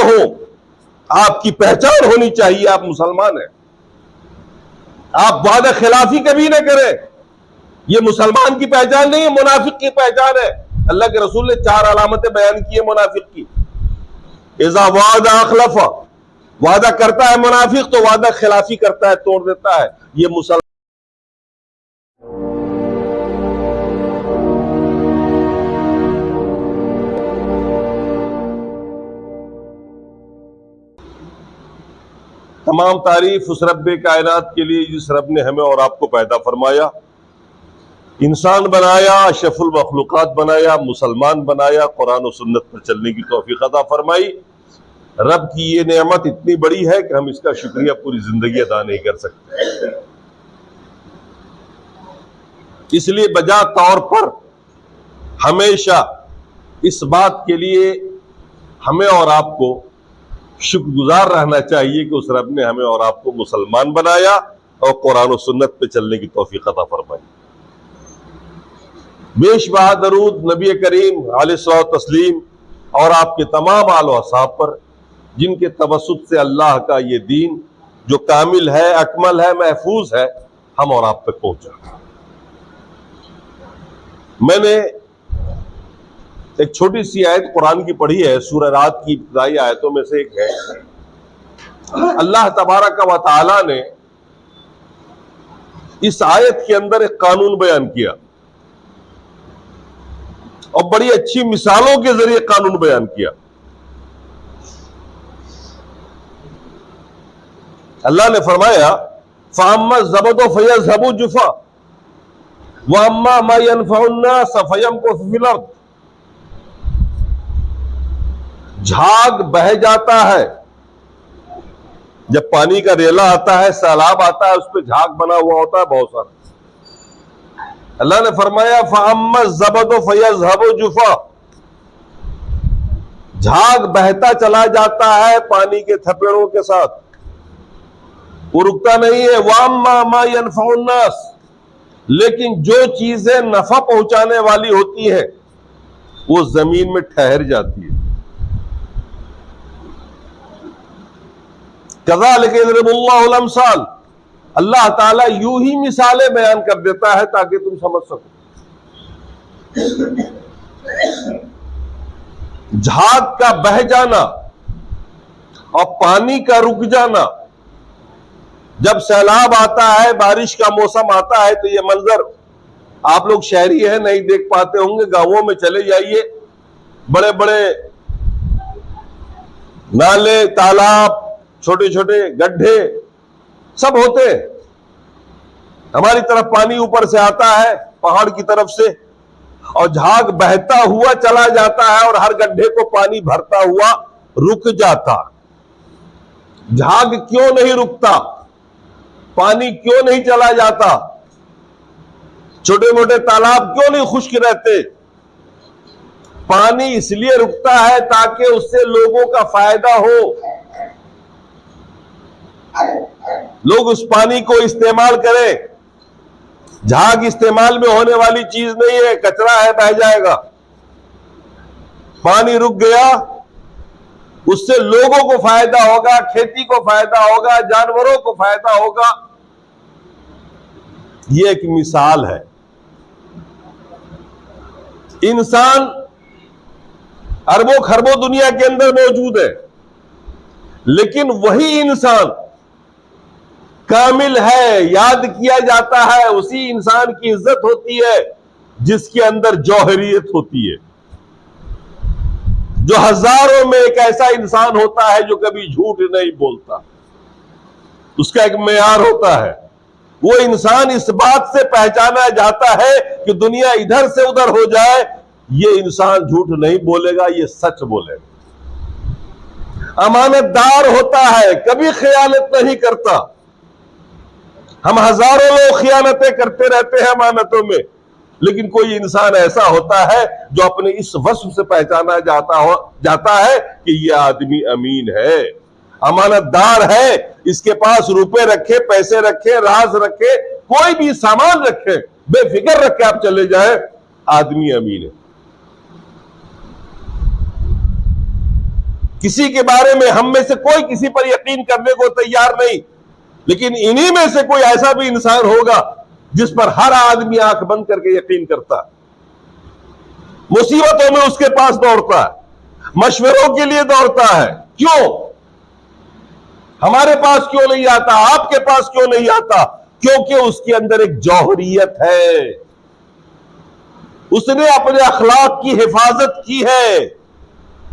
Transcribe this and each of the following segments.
हो, आपकी पहचान होनी चाहिए आप मुसलमान हैं। आप वादा खिलाफी कभी ना करें, ये मुसलमान की पहचान नहीं है, मुनाफिक की पहचान है। अल्लाह के रसूल ने 4 अलामतें बयान की है मुनाफिक की। इज़ा वादा अखलफा, वादा करता है मुनाफिक तो वादा खिलाफी करता है, तोड़ देता है। ये मुसलमान तमाम तारीफ उस रब्बे कायनात के लिए जिस रब ने हमें और आपको पैदा फरमाया, इंसान बनाया, अशरफुल मखलूकात बनाया, मुसलमान बनाया, कुरान और सुन्नत पर चलने की तौफीक अता फरमाई। रब की ये नेमत इतनी बड़ी है कि हम इसका शुक्रिया पूरी जिंदगी अदा नहीं कर सकते। इसलिए बजा तौर पर हमेशा इस बात के लिए हमें और आपको शुक्रगुजार रहना चाहिए कि उस रब ने हमें और आपको मुसलमान बनाया और कुरान और सुन्नत पे चलने की तौफीक अता फरमाई। बेशबहा दरूद नबी करीम अलैहिस्सलातु तस्लीम और आपके तमाम आल व असहाब पर, जिनके तवस्सुत से अल्लाह का ये दीन जो कामिल है, अकमल है, महफूज है, हम और आप तक पहुंचा। मैंने एक छोटी सी आयत कुरान की पढ़ी है, सूरह रात की इब्तिदाई आयतों में से एक है। अल्लाह तबारक व तआला ने इस आयत के अंदर एक कानून बयान किया और बड़ी अच्छी मिसालों के जरिए कानून बयान किया। अल्लाह ने फरमाया, फ़अम्मा ज़बदु फ़यज़हबु जुफ़ा व अम्मा मा यनफ़उन्नास फ़यमकुथु फ़िल अर्द। झाग बह जाता है, जब पानी का रेला आता है, सैलाब आता है, उस पर झाग बना हुआ होता है बहुत सारा। अल्लाह ने फरमाया, फ़अम्मा ज़बदु फ़यज़हबु जुफ़ा, झाग बहता चला जाता है पानी के थपेड़ों के साथ, वो रुकता नहीं है। वअम्मा मा यनफ़उन्नास, लेकिन जो चीजें नफा पहुंचाने वाली होती है वो जमीन में ठहर जाती है। कज़ालिक यज़रिबुल्लाहुल अमसाल, अल्लाह ताला यूं ही मिसालें बयान कर देता है ताकि तुम समझ सको। झाग का बह जाना और पानी का रुक जाना, जब सैलाब आता है, बारिश का मौसम आता है, तो ये मंजर आप लोग शहरी हैं नहीं देख पाते होंगे। गांवों में चले जाइए, बड़े बड़े नाले, तालाब, छोटे छोटे गड्ढे सब होते हैं। हमारी तरफ पानी ऊपर से आता है पहाड़ की तरफ से, और झाग बहता हुआ चला जाता है और हर गड्ढे को पानी भरता हुआ रुक जाता। झाग क्यों नहीं रुकता? पानी क्यों नहीं चला जाता? छोटे मोटे तालाब क्यों नहीं खुश्क रहते? पानी इसलिए रुकता है ताकि उससे लोगों का फायदा हो, लोग उस पानी को इस्तेमाल करें। झाग इस्तेमाल में होने वाली चीज नहीं है, कचरा है, बह जाएगा। पानी रुक गया, उससे लोगों को फायदा होगा, खेती को फायदा होगा, जानवरों को फायदा होगा। ये एक मिसाल है। इंसान अरबों खरबों दुनिया के अंदर मौजूद है, लेकिन वही इंसान कामिल है, याद किया जाता है, उसी इंसान की इज्जत होती है जिसके अंदर जौहरियत होती है। जो हजारों में एक ऐसा इंसान होता है जो कभी झूठ नहीं बोलता, उसका एक मेयार होता है। वो इंसान इस बात से पहचाना जाता है कि दुनिया इधर से उधर हो जाए, ये इंसान झूठ नहीं बोलेगा, ये सच बोलेगा। अमानतदार होता है, कभी खयानत नहीं करता। हम हजारों लोग खयानतें करते रहते हैं अमानतों में, लेकिन कोई इंसान ऐसा होता है जो अपने इस वस्फ से पहचाना जाता है कि यह आदमी अमीन है, अमानतदार है। इसके पास रुपए रखे, पैसे रखे, राज रखे, कोई भी सामान रखे, बेफिक्र रख के आप चले जाए, आदमी अमीन है। किसी के बारे में हम में से कोई किसी पर यकीन करने को तैयार नहीं, लेकिन इन्हीं में से कोई ऐसा भी इंसान होगा जिस पर हर आदमी आंख बंद करके यकीन करता है, मुसीबतों में उसके पास दौड़ता है, मशवरों के लिए दौड़ता है। क्यों? हमारे पास क्यों नहीं आता, आपके पास क्यों नहीं आता? क्योंकि उसके अंदर एक जौहरियत है, उसने अपने अखलाक की हिफाजत की है,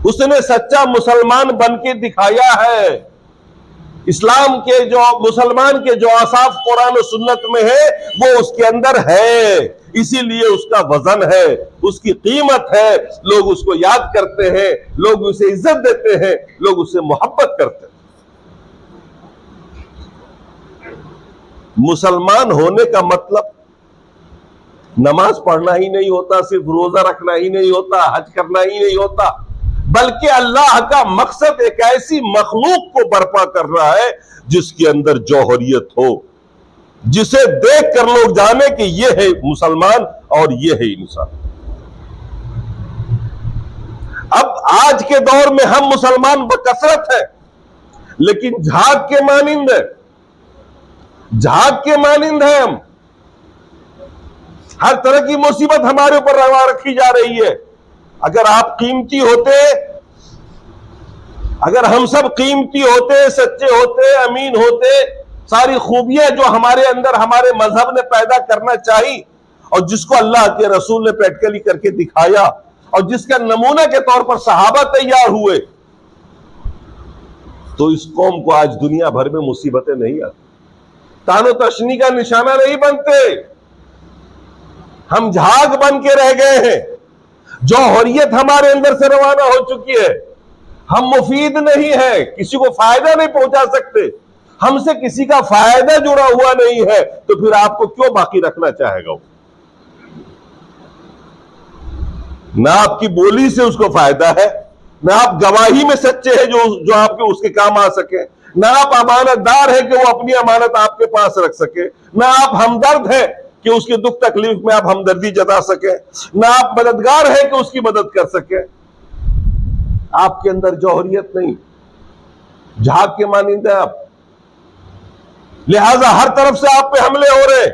उसने सच्चा मुसलमान बन के दिखाया है। इस्लाम के जो मुसलमान के जो आसाफ कुरान और सुन्नत में है वो उसके अंदर है, इसीलिए उसका वजन है, उसकी कीमत है, लोग उसको याद करते हैं, लोग उसे इज्जत देते हैं, लोग उससे मोहब्बत करते हैं। मुसलमान होने का मतलब नमाज पढ़ना ही नहीं होता, सिर्फ रोजा रखना ही नहीं होता, हज करना ही नहीं होता, बल्कि अल्लाह का मकसद एक ऐसी मखलूक को बर्पा कर रहा है जिसके अंदर जौहरियत हो, जिसे देख कर लोग जाने कि यह है मुसलमान और यह है इंसान। अब आज के दौर में हम मुसलमान बकसरत हैं, लेकिन झाग के मानिंद है, झाग के मानिंद है हम। हर तरह की मुसीबत हमारे ऊपर रवा रखी जा रही है। अगर आप कीमती होते, अगर हम सब कीमती होते, सच्चे होते, अमीन होते, सारी खूबियां जो हमारे अंदर हमारे मजहब ने पैदा करना चाहिए और जिसको अल्लाह के रसूल ने प्रैक्टिकली करके दिखाया और जिसका नमूना के तौर पर सहाबा तैयार हुए, तो इस कौम को आज दुनिया भर में मुसीबतें नहीं आती, तानो तशनी का निशाना नहीं बनते। हम झाग बन के रह गए हैं, जौहरियत हमारे अंदर से रवाना हो चुकी है। हम मुफीद नहीं है, किसी को फायदा नहीं पहुंचा सकते, हमसे किसी का फायदा जुड़ा हुआ नहीं है, तो फिर आपको क्यों बाकी रखना चाहेगा वो? ना आपकी बोली से उसको फायदा है, ना आप गवाही में सच्चे हैं जो आपके उसके काम आ सके, ना आप अमानतदार है कि वो अपनी अमानत आपके पास रख सके, ना आप हमदर्द है कि उसके दुख तकलीफ में आप हमदर्दी जता सके, ना आप मददगार है कि उसकी मदद कर सके। आपके अंदर जौहरियत नहीं, झाग के मानिंद है आप, लिहाजा हर तरफ से आप पे हमले हो रहे।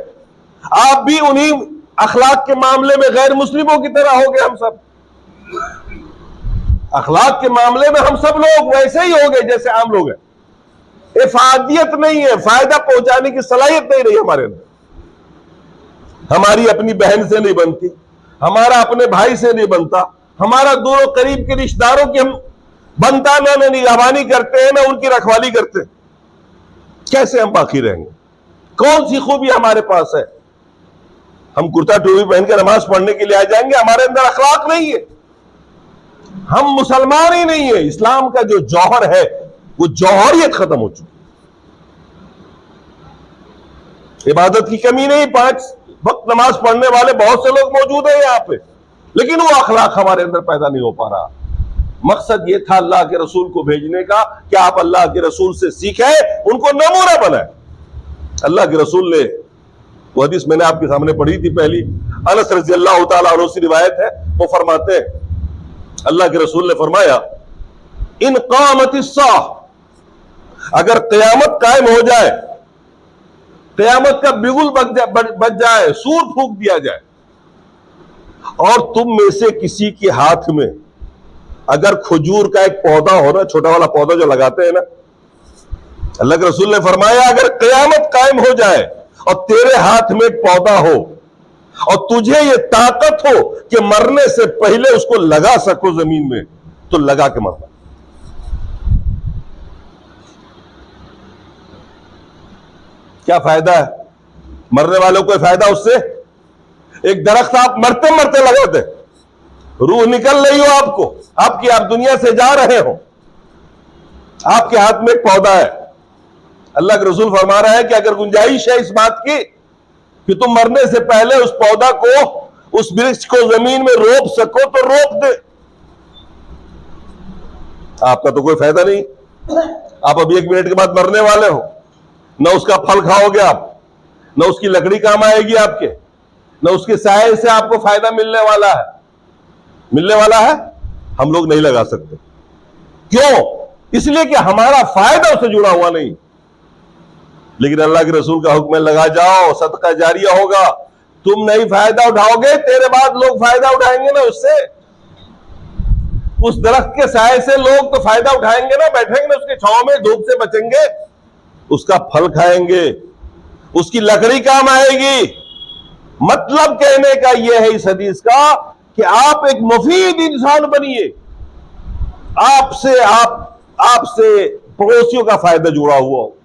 आप भी उन्हीं अखलाक के मामले में गैर मुस्लिमों की तरह हो गए। हम सब अखलाक के मामले में हम सब लोग वैसे ही हो गए जैसे आम लोग हैं। इफादियत नहीं है, फायदा पहुंचाने की सलाहियत नहीं रही हमारे अंदर। हमारी अपनी बहन से नहीं बनती, हमारा अपने भाई से नहीं बनता, हमारा दोनों करीब के रिश्तेदारों की हम बनता ना निगहबानी करते हैं, ना उनकी रखवाली करते हैं। कैसे हम बाकी रहेंगे? कौन सी खूबी हमारे पास है? हम कुर्ता टोपी पहनकर नमाज पढ़ने के लिए आ जाएंगे, हमारे अंदर अखलाक नहीं है, हम मुसलमान ही नहीं है। इस्लाम का जो जौहर है वो जौहरियत खत्म हो चुकी। इबादत की कमी नहीं, 5 वक्त नमाज पढ़ने वाले बहुत से लोग मौजूद हैं यहाँ पे, लेकिन वो अखलाक हमारे अंदर पैदा नहीं हो पा रहा। मकसद ये था अल्लाह के रसूल को भेजने का कि आप अल्लाह के रसूल से सीखें, उनको नमूना बनाए। अल्लाह के रसूल ने, वो हदीस मैंने आपके सामने पढ़ी थी पहली, अनस रज़ियल्लाहु ताला अन्हु से रिवायत है, वो फरमाते हैं अल्लाह के रसूल ने फरमाया, इन क़ामतिस्साह, अगर क़यामत कायम हो जाए, क़यामत का बिगुल बज जाए, सूर फूंक दिया जाए, और तुम में से किसी के हाथ में अगर खजूर का एक पौधा हो ना, छोटा वाला पौधा जो लगाते हैं ना, अल्लाह के रसूल ने फरमाया अगर क़यामत कायम हो जाए और तेरे हाथ में एक पौधा हो और तुझे ये ताकत हो कि मरने से पहले उसको लगा सको जमीन में, तो लगा के मरना। क्या फायदा है? मरने वालों को फायदा उससे? एक दरख्त आप मरते मरते लगाते, रूह निकल रही हो आपको, आप दुनिया से जा रहे हो, आपके हाथ में एक पौधा है। अल्लाह के रसूल फरमा रहा है कि अगर गुंजाइश है इस बात की कि तुम मरने से पहले उस पौधा को, उस वृक्ष को जमीन में रोप सको तो रोप दे। आपका तो कोई फायदा नहीं, आप अभी 1 मिनट के बाद मरने वाले हो, ना उसका फल खाओगे आप, ना उसकी लकड़ी काम आएगी आपके, ना उसके साये से आपको फायदा मिलने वाला है। हम लोग नहीं लगा सकते, क्यों? इसलिए कि हमारा फायदा उससे जुड़ा हुआ नहीं। लेकिन अल्लाह के रसूल का हुक्म लगा जाओ, सदका जारिया होगा, तुम नहीं फायदा उठाओगे, तेरे बाद लोग फायदा उठाएंगे ना उससे। उस दरख्त के साए से लोग तो फायदा उठाएंगे ना, बैठेंगे ना उसके छांव में, धूप से बचेंगे, उसका फल खाएंगे, उसकी लकड़ी काम आएगी। मतलब कहने का यह है इस हदीस का कि आप एक मुफीद इंसान बनिए, आपसे पड़ोसियों का फायदा जुड़ा हुआ हो,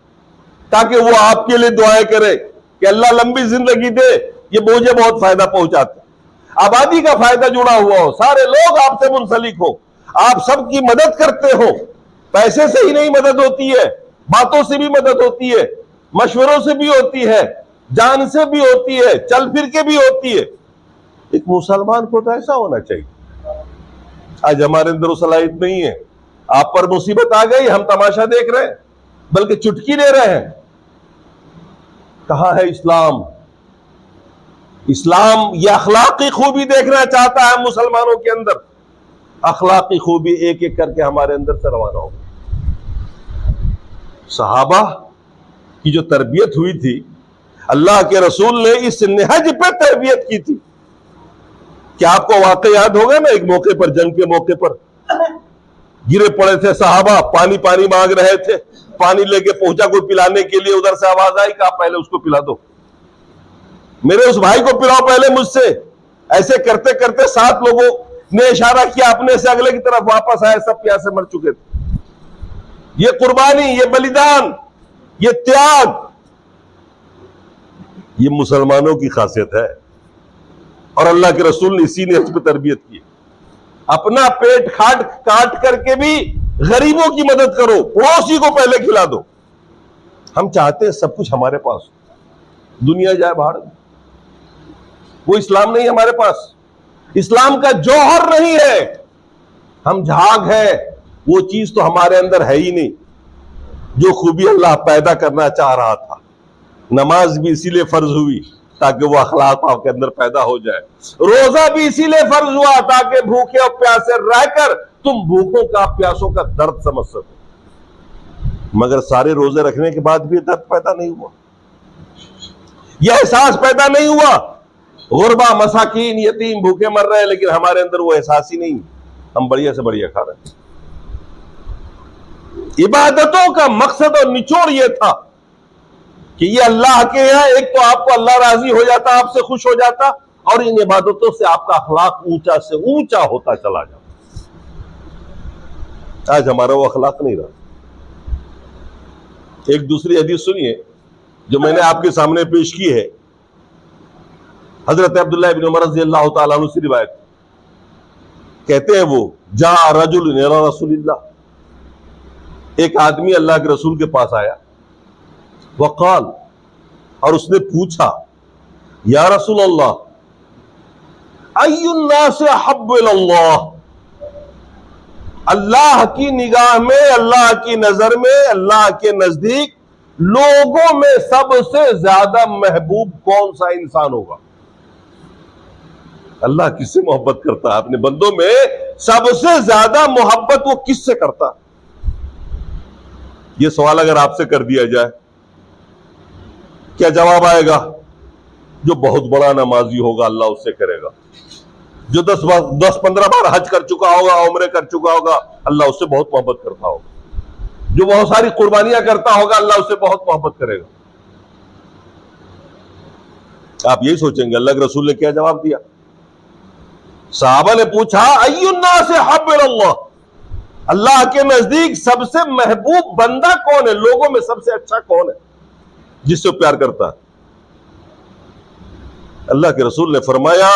ताकि वो आपके लिए दुआएं करे कि अल्लाह लंबी जिंदगी दे, ये मुझे बहुत फायदा पहुंचाता। आबादी का फायदा जुड़ा हुआ हो, सारे लोग आपसे मुंसलिक हो, आप सबकी मदद करते हो। पैसे से ही नहीं मदद होती है, बातों से भी मदद होती है, मशवरों से भी होती है, जान से भी होती है, चल फिर के भी होती है। एक मुसलमान को तो ऐसा होना चाहिए। आज हमारे अंदर वो सलाहियत नहीं है। आप पर मुसीबत आ गई, हम तमाशा देख रहे हैं, बल्कि चुटकी दे रहे हैं। कहां है इस्लाम? इस्लाम यह अखलाकी खूबी देखना चाहता है मुसलमानों के अंदर। अखलाकी खूबी एक एक करके हमारे अंदर से रवाना होगी। सहाबा की जो तरबियत हुई थी, अल्लाह के रसूल ने इस नहज पे तरबियत की थी। क्या आपको वाकई याद होगा ना, एक मौके पर, जंग के मौके पर गिरे पड़े थे सहाबा, पानी पानी मांग रहे थे, पानी लेके पहुंचा कोई पिलाने के लिए, उधर से आवाज आई, कहा पहले उसको पिला दो, मेरे उस भाई को पिलाओ पहले मुझसे। ऐसे करते करते 7 लोगों ने इशारा किया अपने से अगले की तरफ, वापस आए, सब प्यासे मर चुके थे। ये कुर्बानी, ये बलिदान, ये त्याग, ये मुसलमानों की खासियत है। और अल्लाह के रसूल ने इसी ने पर तरबियत की। अपना पेट काट करके भी गरीबों की मदद करो, पड़ोसी को पहले खिला दो। हम चाहते हैं सब कुछ हमारे पास, दुनिया जाए बाहर, वो इस्लाम नहीं हमारे पास। इस्लाम का जौहर नहीं है, हम झाग है, वो चीज तो हमारे अंदर है ही नहीं जो खूबी अल्लाह पैदा करना चाह रहा था। नमाज भी इसीलिए फर्ज हुई ताकि वो अखलाक आपके अंदर पैदा हो जाए। रोजा भी इसीलिए फर्ज हुआ ताकि भूखे और प्यासे रहकर तुम भूखों का, प्यासों का दर्द समझ सको। मगर सारे रोजे रखने के बाद भी दर्द पैदा नहीं हुआ, यह एहसास पैदा नहीं हुआ। गुरबा, मसाकीन, यतीम भूखे मर रहे हैं, लेकिन हमारे अंदर वो एहसास ही नहीं। हम बढ़िया से बढ़िया खा रहे हैं। इबादतों का मकसद और निचोड़ यह था कि ये अल्लाह के हैं। एक तो आपको अल्लाह राजी हो जाता, आपसे खुश हो जाता, और इन इबादतों से आपका अखलाक ऊंचा से ऊंचा होता चला जाता। आज हमारा वो अखलाक नहीं रहा। एक दूसरी हदीस सुनिए जो मैंने आपके सामने पेश की है। हजरत अब्दुल्लाह इब्न उमर रज़ियल्लाहु ताला अन्हु से रिवायत, कहते हैं वो जा रजुल इला रसूलिल्लाह, एक आदमी अल्लाह के रसूल के पास आया, वक़ाल, और उसने पूछा, या रसूल अल्लाह अय्युन नास अहब्बु इलल्लाह, अल्लाह की निगाह में, अल्लाह की नजर में, अल्लाह के नजदीक लोगों में सबसे ज्यादा महबूब कौन सा इंसान होगा? अल्लाह किससे मोहब्बत करता है? अपने बंदों में सबसे ज्यादा मोहब्बत वो किससे करता? ये सवाल अगर आपसे कर दिया जाए, क्या जवाब आएगा? जो बहुत बड़ा नमाजी होगा अल्लाह उससे करेगा। जो 10-15 बार हज कर चुका होगा, उम्रे कर चुका होगा, अल्लाह उससे बहुत मोहब्बत करता होगा। जो बहुत सारी कुर्बानियां करता होगा, अल्लाह उससे बहुत मोहब्बत करेगा। आप यही सोचेंगे। अल्लाह के रसूल ने क्या जवाब दिया? सहाबा ने पूछा, अय्युन्नास अहब्बु इलल्लाह, अल्लाह के नजदीक सबसे महबूब बंदा कौन है? लोगों में सबसे अच्छा कौन है जिससे प्यार करता है? अल्लाह के रसूल ने फरमाया,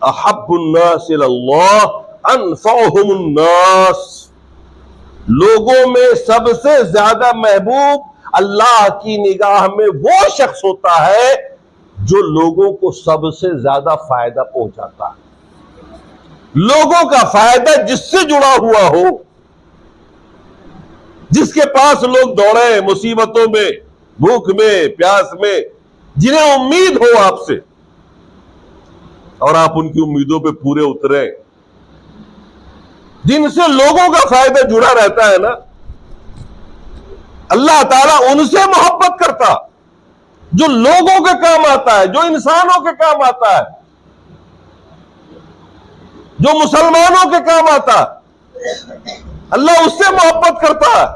अहब्बुन्नास इलल्लाह अनफअहुमुन्नास, लोगों में सबसे ज्यादा महबूब अल्लाह की निगाह में वो शख्स होता है जो लोगों को सबसे ज्यादा फायदा पहुंचाता है। लोगों का फायदा जिससे जुड़ा हुआ हो, जिसके पास लोग दौड़े मुसीबतों में, भूख में, प्यास में, जिन्हें उम्मीद हो आपसे और आप उनकी उम्मीदों पे पूरे उतरे, जिनसे लोगों का फायदा जुड़ा रहता है ना, अल्लाह ताला उनसे मोहब्बत करता, जो लोगों के काम आता है, जो इंसानों के काम आता है, जो मुसलमानों के काम आता है, अल्लाह उससे मोहब्बत करता है।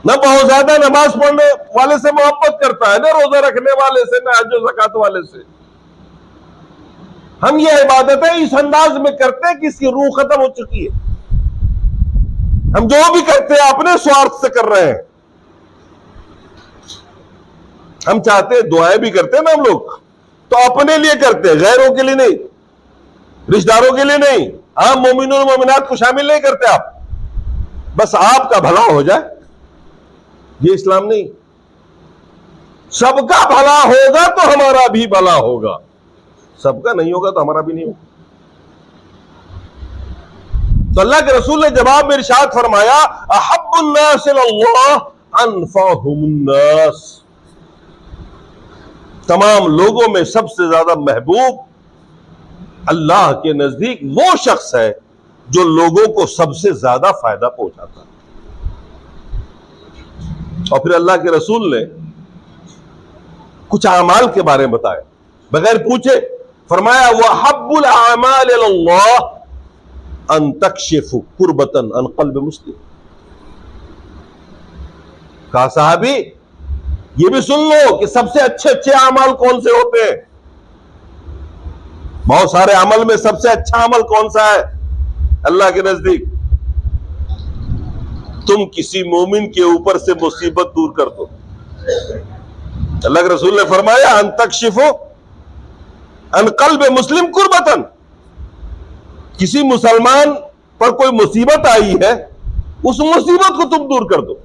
न बहुत ज्यादा नमाज पढ़ने वाले से मोहब्बत करता है, न रोजा रखने वाले से, न हज ज़कात वाले से। हम ये इबादतें इस अंदाज में करते हैं कि इसकी रूह खत्म हो चुकी है। हम जो भी करते हैं अपने स्वार्थ से कर रहे हैं। हम चाहते हैं, दुआएं भी करते हैं ना हम लोग, तो अपने लिए करते हैं, गैरों के लिए नहीं, रिश्तेदारों के लिए नहीं, आम मोमिन और मोमिनात को शामिल नहीं करते आप। बस आपका भला हो जाए, ये इस्लाम नहीं। सबका भला होगा तो हमारा भी भला होगा, सबका नहीं होगा तो हमारा भी नहीं होगा। तो अल्लाह के रसूल ने जवाब में इरशाद फरमाया, अहब्बुन्नास इलल्लाह अनफअहुमुन्नास। तमाम लोगों में सबसे ज्यादा महबूब अल्लाह के नजदीक वो शख्स है जो लोगों को सबसे ज्यादा फायदा पहुंचाता है। और फिर अल्लाह के रसूल ने कुछ अमाल के बारे में बताया बगैर पूछे। फरमाया, वहब्बुल अमाल इलल्लाह अन तक्शिफु कुर्बतन अन क़ल्ब मुस्लिम। कहा साहबी, ये भी सुन लो कि सबसे अच्छे अच्छे अमाल कौन से होते हैं। बहुत सारे अमल में सबसे अच्छा अमल कौन सा है अल्लाह के नजदीक? तुम किसी मोमिन के ऊपर से मुसीबत दूर कर दो। अल्लाह के रसूल ने फरमाया, अन तक्शिफु अन क़ल्ब मुस्लिम कुर्बतन। किसी मुसलमान पर कोई मुसीबत आई है, उस मुसीबत को तुम दूर कर दो।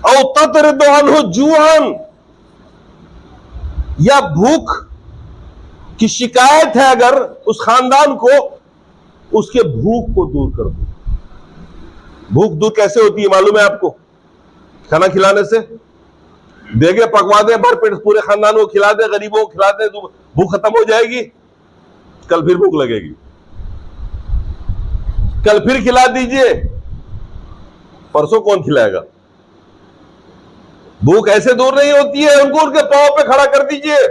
औ ततरिदु अन्हु जुआन, या भूख की शिकायत है अगर उस खानदान को, उसके भूख को दूर कर दो। भूख दूर कैसे होती है मालूम है आपको? खाना खिलाने से। देगे पकवा दे, भर पेट पूरे खानदान को खिला दे, गरीबों को खिला दे, तो भूख खत्म हो जाएगी। कल फिर भूख लगेगी, कल फिर खिला दीजिए, परसों कौन खिलाएगा? भूख ऐसे दूर नहीं होती है। उनको उनके पांव पे खड़ा कर दीजिए,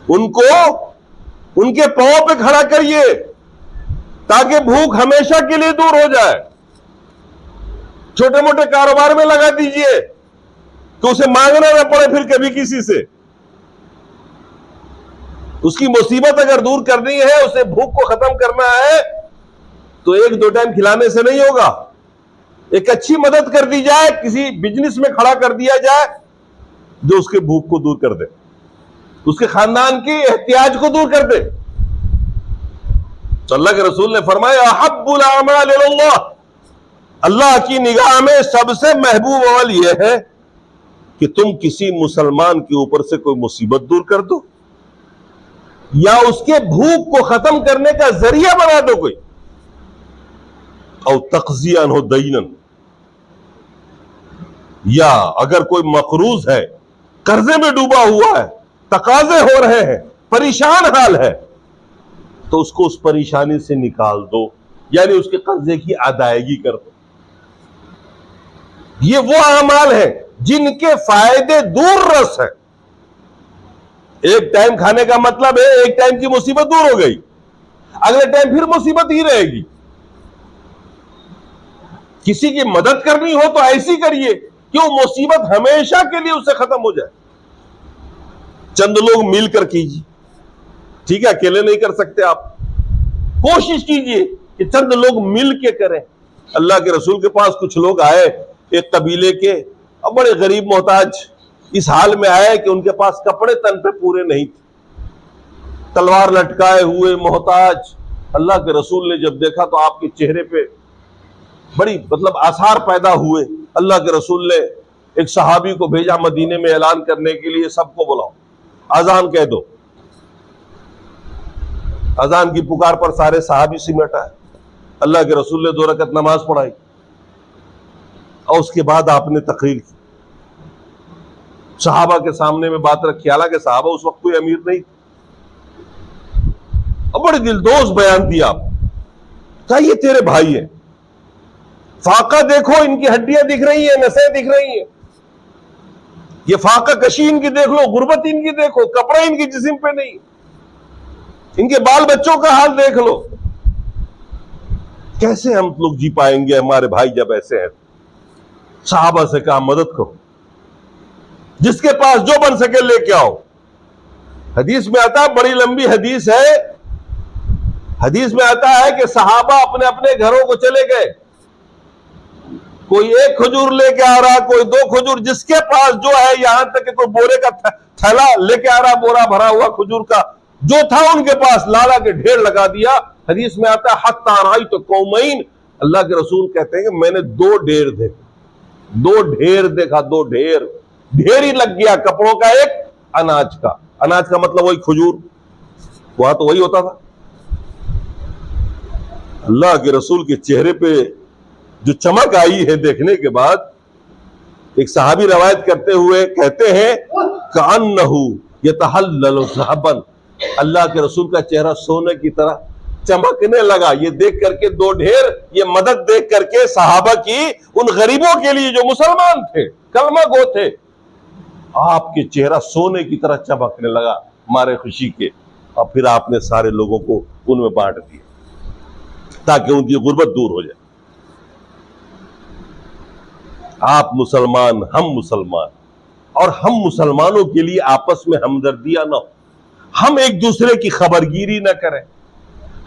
उनको उनके पांव पे खड़ा करिए ताकि भूख हमेशा के लिए दूर हो जाए। छोटे मोटे कारोबार में लगा दीजिए तो उसे मांगना ना पड़े फिर कभी किसी से। उसकी मुसीबत अगर दूर करनी है, उसे भूख को खत्म करना है, तो एक दो टाइम खिलाने से नहीं होगा। एक अच्छी मदद कर दी जाए, किसी बिजनेस में खड़ा कर दिया जाए जो उसके भूख को दूर कर दे, उसके खानदान की एहतियाज को दूर कर दे। तो अल्लाह के रसूल ने फरमाया, अहब्बुल अमाल इलल्लाह, अल्लाह की निगाह में सबसे महबूब अमल यह है कि तुम किसी मुसलमान के ऊपर से कोई मुसीबत दूर कर दो, या उसके भूख को खत्म करने का जरिया बना दो कोई। और तक़ज़ी अन्हु दईनन, या अगर कोई मकरूज है, कर्जे में डूबा हुआ है, तकाजे हो रहे हैं, परेशान हाल है, तो उसको उस परेशानी से निकाल दो, यानी उसके कर्जे की अदायगी कर दो। ये वो अमाल है जिनके फायदे दूर रस है। एक टाइम खाने का मतलब है एक टाइम की मुसीबत दूर हो गई, अगले टाइम फिर मुसीबत ही रहेगी। किसी की मदद करनी हो तो ऐसी करिए कि वो मुसीबत हमेशा के लिए उससे खत्म हो जाए। चंद लोग मिलकर कीजिए, ठीक है, अकेले नहीं कर सकते आप। कोशिश कीजिए कि चंद लोग मिल के करें। अल्लाह के रसूल के पास कुछ लोग आए, एक कबीले के, और बड़े गरीब मोहताज, इस हाल में आए कि उनके पास कपड़े तन पे पूरे नहीं थे, तलवार लटकाए हुए मोहताज। अल्लाह के रसूल ने जब देखा तो आपके चेहरे पे बड़ी आसार पैदा हुए। अल्लाह के रसूल ने एक सहाबी को भेजा मदीने में ऐलान करने के लिए, सबको बुलाओ, अजान कह दो। अजान की पुकार पर सारे सहाबी सिमट आए। अल्लाह के रसूल ने 2 रकत नमाज पढ़ाई और उसके बाद आपने तकरीर की, सहाबा के सामने में बात रखी। हालांकि सहाबा उस वक्त कोई अमीर नहीं थे, और बड़े दिलदोज बयान दिया। कहा ये तेरे भाई है, फाका देखो, इनकी हड्डियां दिख रही है, नसें दिख रही है, ये फाका कशी इनकी देख लो, गुर्बत इनकी देखो, कपड़ा इनके जिस्म पे नहीं, इनके बाल बच्चों का हाल देख लो। कैसे हम लोग जी पाएंगे हमारे भाई जब ऐसे हैं? सहाबा से कहा मदद करो, जिसके पास जो बन सके लेके आओ। हदीस में आता है, बड़ी लंबी हदीस है, हदीस में आता है कि सहाबा अपने अपने घरों को चले गए, कोई एक खजूर लेके आ रहा, कोई दो खजूर, जिसके पास जो है, यहां तक कि कोई बोरे का थैला लेके आ रहा, बोरा भरा हुआ खजूर का, जो था उनके पास लाला के ढेर लगा दिया। हदीस में आता है हत्ता राई तो कौमैन, अल्लाह के रसूल कहते हैं कि मैंने दो ढेर देखा, दो ढेर देखा, दो ढेर, ढेर ही लग गया, कपड़ों का एक, अनाज का। अनाज का मतलब वही खजूर, वहां तो वही होता था। अल्लाह के रसूल के चेहरे पे जो चमक आई है देखने के बाद, एक सहाबी रवायत करते हुए कहते हैं कान्नहु यतहल्ललु ज़हबन, अल्लाह के रसूल का चेहरा सोने की तरह चमकने लगा। ये देख करके दो ढेर, ये मदद देख करके सहाबा की उन गरीबों के लिए जो मुसलमान थे, कलमा गो थे, आपके चेहरा सोने की तरह चमकने लगा मारे खुशी के। और फिर आपने सारे लोगों को उनमें बांट दिया ताकि उनकी गुर्बत दूर हो जाए। आप मुसलमान, हम मुसलमान, और हम मुसलमानों के लिए आपस में हमदर्दियां ना हो, हम एक दूसरे की खबरगिरी ना करें,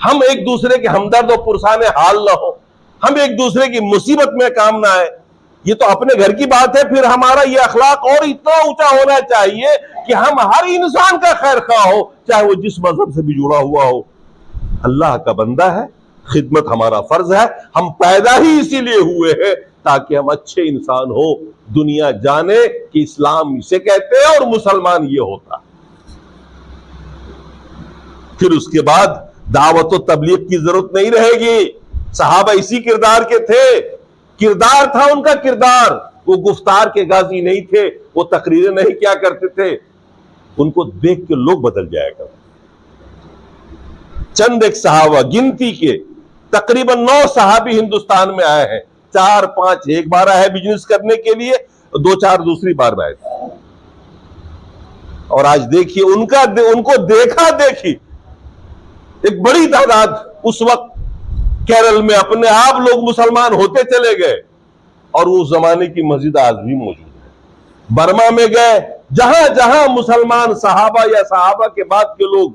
हम एक दूसरे के हमदर्द और पुरसाने हाल ना हो, हम एक दूसरे की मुसीबत में काम ना आए। ये तो अपने घर की बात है, फिर हमारा ये अखलाक और इतना ऊंचा होना चाहिए कि हम हर इंसान का खैर खा हो, चाहे वो जिस मजहब से भी जुड़ा हुआ हो। अल्लाह का बंदा है, खिदमत हमारा फर्ज है, हम पैदा ही इसीलिए हुए हैं ताकि हम अच्छे इंसान हो, दुनिया जाने कि इस्लाम इसे कहते हैं और मुसलमान ये होता। फिर उसके बाद दावत और तबलीग की जरूरत नहीं रहेगी। सहाबा इसी किरदार के थे, किरदार था उनका किरदार, वो गुफ्तार के गाजी नहीं थे, वो तकरीरें नहीं क्या करते थे, उनको देख के लोग बदल जाएगा। चंद एक सहाबा, गिनती के तकरीबन 9 सहाबी हिंदुस्तान में आए हैं, 4-5 एक बार आए बिजनेस करने के लिए, 2-4 दूसरी बार आए। और आज देखिए उनको देखा देखी एक बड़ी तादाद उस वक्त केरल में अपने आप लोग मुसलमान होते चले गए, और उस जमाने की मस्जिद आज भी मौजूद है। बर्मा में गए, जहां जहां मुसलमान सहाबा या सहाबा के बाद के लोग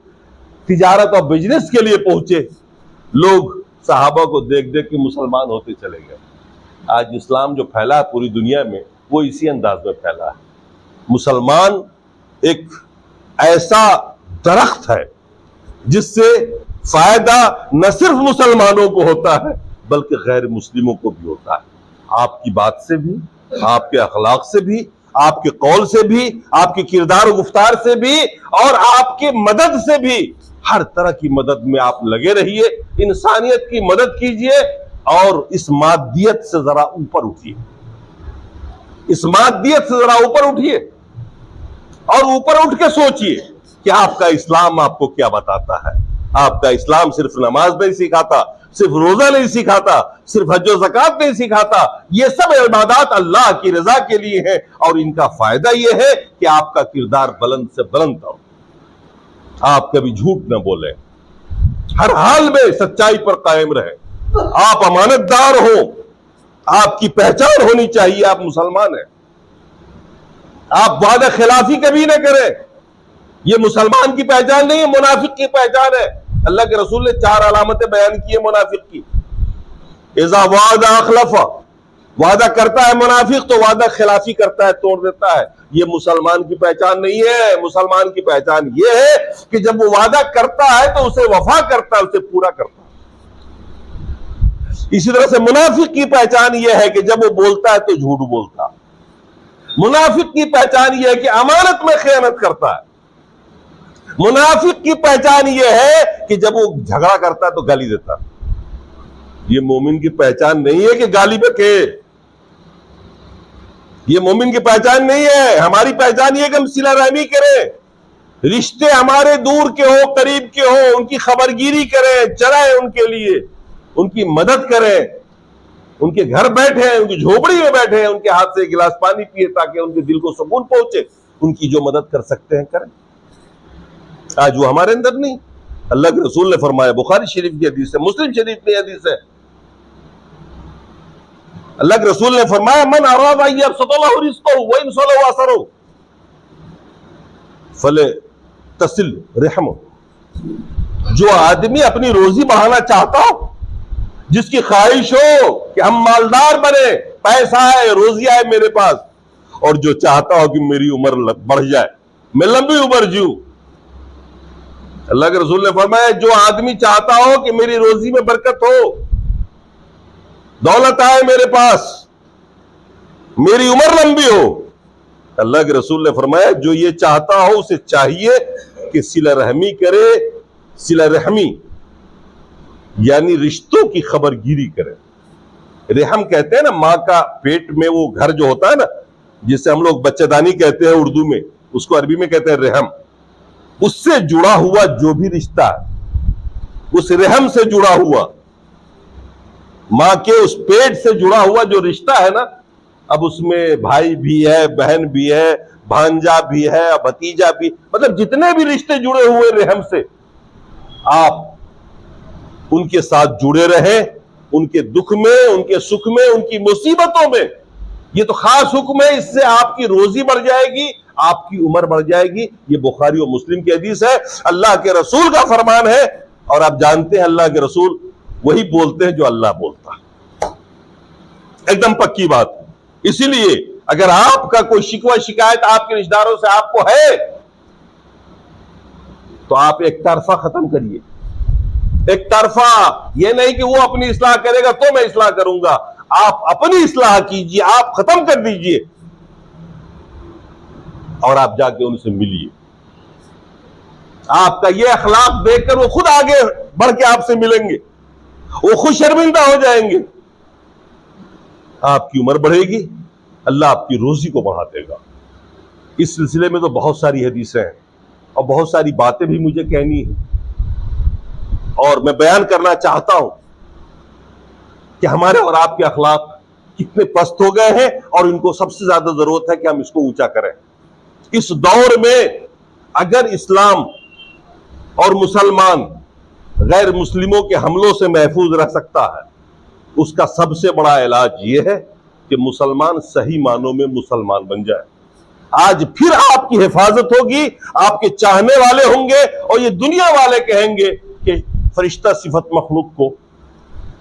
तिजारत और बिजनेस के लिए पहुंचे, लोग सहाबा को देख देख के मुसलमान होते चले गए। आज इस्लाम जो फैला है पूरी दुनिया में, वो इसी अंदाज में फैला है। मुसलमान एक ऐसा दरख्त है जिससे फायदा न सिर्फ मुसलमानों को होता है बल्कि गैर मुस्लिमों को भी होता है। आपकी बात से भी, आपके अखलाक से भी, आपके कौल से भी, आपके किरदार और गुफ्तार से भी, और आपके मदद से भी, हर तरह की मदद में आप लगे रहिए। इंसानियत की मदद कीजिए और इस मादियत से जरा ऊपर उठिए, इस मादियत से जरा ऊपर उठिए और ऊपर उठ के सोचिए कि आपका इस्लाम आपको क्या बताता है। आपका इस्लाम सिर्फ नमाज नहीं सिखाता, सिर्फ रोजा नहीं सिखाता, सिर्फ हज और ज़कात नहीं सिखाता, ये सब इबादत अल्लाह की रजा के लिए है, और इनका फायदा यह है कि आपका किरदार बुलंद से बुलंद हो, आप कभी झूठ न बोले, हर हाल में सच्चाई पर कायम रहे, आप अमानतदार हो, आपकी पहचान होनी चाहिए आप मुसलमान हैं, आप वादा खिलाफी कभी न करें। ये मुसलमान की पहचान नहीं है, मुनाफिक की पहचान है। अल्लाह के रसूल ने 4 अलामतें बयान की है मुनाफिक की। इज़ा वादा अखलफा, वादा करता है मुनाफिक तो वादा खिलाफी करता है, तोड़ देता है। ये मुसलमान की पहचान नहीं है। मुसलमान की पहचान ये है कि जब वो वादा करता है तो उसे वफा करता है, उसे पूरा करता है। इसी तरह से मुनाफिक की पहचान यह है कि जब वो बोलता है तो झूठ बोलता है। मुनाफिक की पहचान यह है कि अमानत में खयानत करता है। मुनाफिक की पहचान यह है कि जब वो झगड़ा करता है तो गाली देता है। ये मोमिन की पहचान नहीं है कि गाली पे के, ये मोमिन की पहचान नहीं है। हमारी पहचान ये है कि हम सिला रहमी करें, रिश्ते हमारे दूर के हो करीब के हो, उनकी खबरगिरी करें, चलाएं उनके लिए, उनकी मदद करें, उनके घर बैठे, उनकी झोपड़ी में बैठे, उनके हाथ से एक गिलास पानी पिए ताकि उनके दिल को सुकून पहुंचे। उनकी जो मदद कर सकते हैं करें। आज वो हमारे अंदर नहीं। अल्लाह के रसूल ने फरमाया, बुखारी शरीफ की हदीस है, मुस्लिम शरीफ की हदीस है, अल्लाह के रसूल ने फरमाया, मन अरादा यबसतल्लाहु रिज़्क़हु व इन सलहु असरहु फले तसिल रहमहु। जो आदमी अपनी रोजी बढ़ाना चाहता हो, जिसकी ख्वाहिश हो कि हम मालदार बने, पैसा है, रोजी आए मेरे पास, और जो चाहता हो कि मेरी उम्र बढ़ जाए, मैं लंबी उम्र जीऊं, अल्लाह के रसूल ने फरमाया, जो आदमी चाहता हो कि मेरी रोजी में बरकत हो, दौलत आए मेरे पास, मेरी उम्र लंबी हो, अल्लाह के रसूल ने फरमाया, जो ये चाहता हो उसे चाहिए कि सिला रहमी करे। सिला रहमी यानी रिश्तों की खबरगिरी करे। रहम कहते हैं ना, माँ का पेट में वो घर जो होता है ना, जिसे हम लोग बच्चेदानी कहते हैं उर्दू में, उसको अरबी में कहते हैं रहम। उससे जुड़ा हुआ जो भी रिश्ता, उस रहम से जुड़ा हुआ, माँ के उस पेट से जुड़ा हुआ जो रिश्ता है ना, अब उसमें भाई भी है, बहन भी है, भांजा भी है, भतीजा भी, मतलब जितने भी रिश्ते जुड़े हुए रहम से, आप उनके साथ जुड़े रहें, उनके दुख में, उनके सुख में, उनकी मुसीबतों में। ये तो खास हुक्म है, इससे आपकी रोजी बढ़ जाएगी, आपकी उम्र बढ़ जाएगी। ये बुखारी और मुस्लिम की हदीस है, अल्लाह के रसूल का फरमान है। और आप जानते हैं अल्लाह के रसूल वही बोलते हैं जो अल्लाह बोलता है, एकदम पक्की बात। इसीलिए अगर आपका कोई शिकवा शिकायत आपके रिश्तेदारों से आपको है, तो आप एक तरफा खत्म करिए। एक तरफा, यह नहीं कि वो अपनी इस्लाह करेगा तो मैं इस्लाह करूंगा, आप अपनी इस्लाह कीजिए, आप खत्म कर दीजिए और आप जाके उनसे मिलिए। आपका ये अखलाक देखकर वो खुद आगे बढ़ के आपसे मिलेंगे, वो खुद शर्मिंदा हो जाएंगे, आपकी उम्र बढ़ेगी, अल्लाह आपकी रोजी को बढ़ा देगा। इस सिलसिले में तो बहुत सारी हदीसें हैं और बहुत सारी बातें भी मुझे कहनी है, और मैं बयान करना चाहता हूं कि हमारे और आपके अखलाक कितने पस्त हो गए हैं और इनको सबसे ज्यादा जरूरत है कि हम इसको ऊंचा करें। इस दौर में अगर इस्लाम और मुसलमान गैर मुस्लिमों के हमलों से महफूज रह सकता है, उसका सबसे बड़ा इलाज यह है कि मुसलमान सही मानों में मुसलमान बन जाए। आज फिर आपकी हिफाजत होगी, आपके चाहने वाले होंगे और ये दुनिया वाले कहेंगे कि फरिश्ता सिफत मखलूक को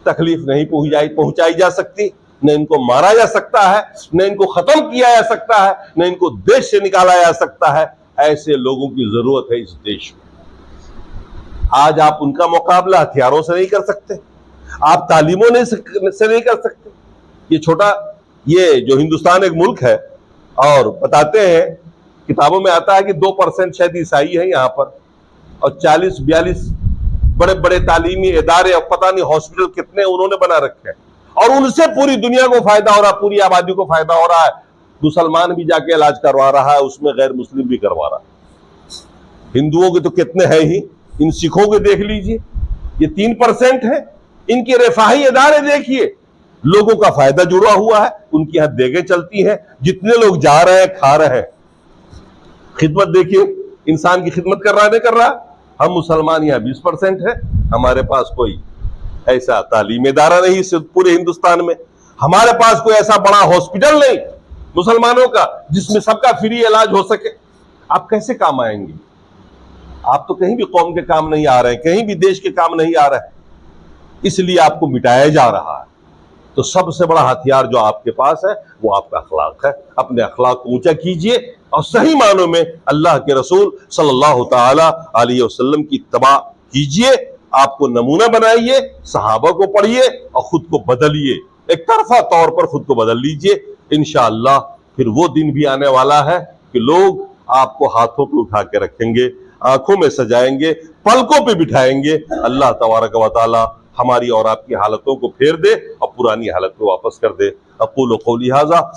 तकलीफ नहीं पहुंचाई जा सकती, न इनको मारा जा सकता है, न इनको खत्म किया जा सकता है, न इनको देश से निकाला जा सकता है। ऐसे लोगों की जरूरत है इस देश में। आज आप उनका मुकाबला हथियारों से नहीं कर सकते, आप तालीमों से नहीं कर सकते। ये छोटा, ये जो हिंदुस्तान एक मुल्क है, और बताते हैं किताबों में आता है कि 2% शायद ईसाई है यहाँ पर, और 40-42 बड़े बड़े तालीमी इदारे और पता नहीं हॉस्पिटल कितने उन्होंने बना रखे हैं, और उनसे पूरी दुनिया को फायदा हो रहा है, पूरी आबादी को फायदा हो रहा है। मुसलमान भी जाके इलाज करवा रहा है, उसमें गैर मुस्लिम भी करवा रहा है। हिंदुओं के तो कितने हैं ही, इन सिखों के देख लीजिए, ये 3% है। इनके रिफाही इदारे देखिए, लोगों का फायदा जुड़ा हुआ है, उनकी यहां देखें चलती हैं, जितने लोग जा रहे हैं खा रहे हैं। खिदमत देखिए, इंसान की खिदमत कर रहा है नहीं कर रहा। हम मुसलमान यहाँ 20% है, हमारे पास कोई ऐसा तालीमी इदारा नहीं पूरे हिंदुस्तान में, हमारे पास कोई ऐसा बड़ा हॉस्पिटल नहीं मुसलमानों का जिसमें सबका फ्री इलाज हो सके। आप कैसे काम आएंगे? आप तो कहीं भी कौम के काम नहीं आ रहे हैं, कहीं भी देश के काम नहीं आ रहे हैं, इसलिए आपको मिटाया जा रहा है। तो सबसे बड़ा हथियार जो आपके पास है वो आपका अखलाक है। अपने अखलाक को ऊंचा कीजिए और सही मानों में अल्लाह के रसूल सल्लल्लाहु ताला अलैहि वसल्लम की इत्तबा कीजिए, आपको नमूना बनाइए, सहाबा को पढ़िए और खुद को बदलिए, एक तरफा तौर पर खुद को बदल लीजिए। इंशाअल्लाह फिर वो दिन भी आने वाला है कि लोग आपको हाथों पे उठा के रखेंगे, आंखों में सजाएंगे, पलकों पे बिठाएंगे। अल्लाह तबारक व तआला हमारी और आपकी हालतों को फेर दे और पुरानी हालत को वापस कर दे। अक़ूलु क़ौली हाज़ा।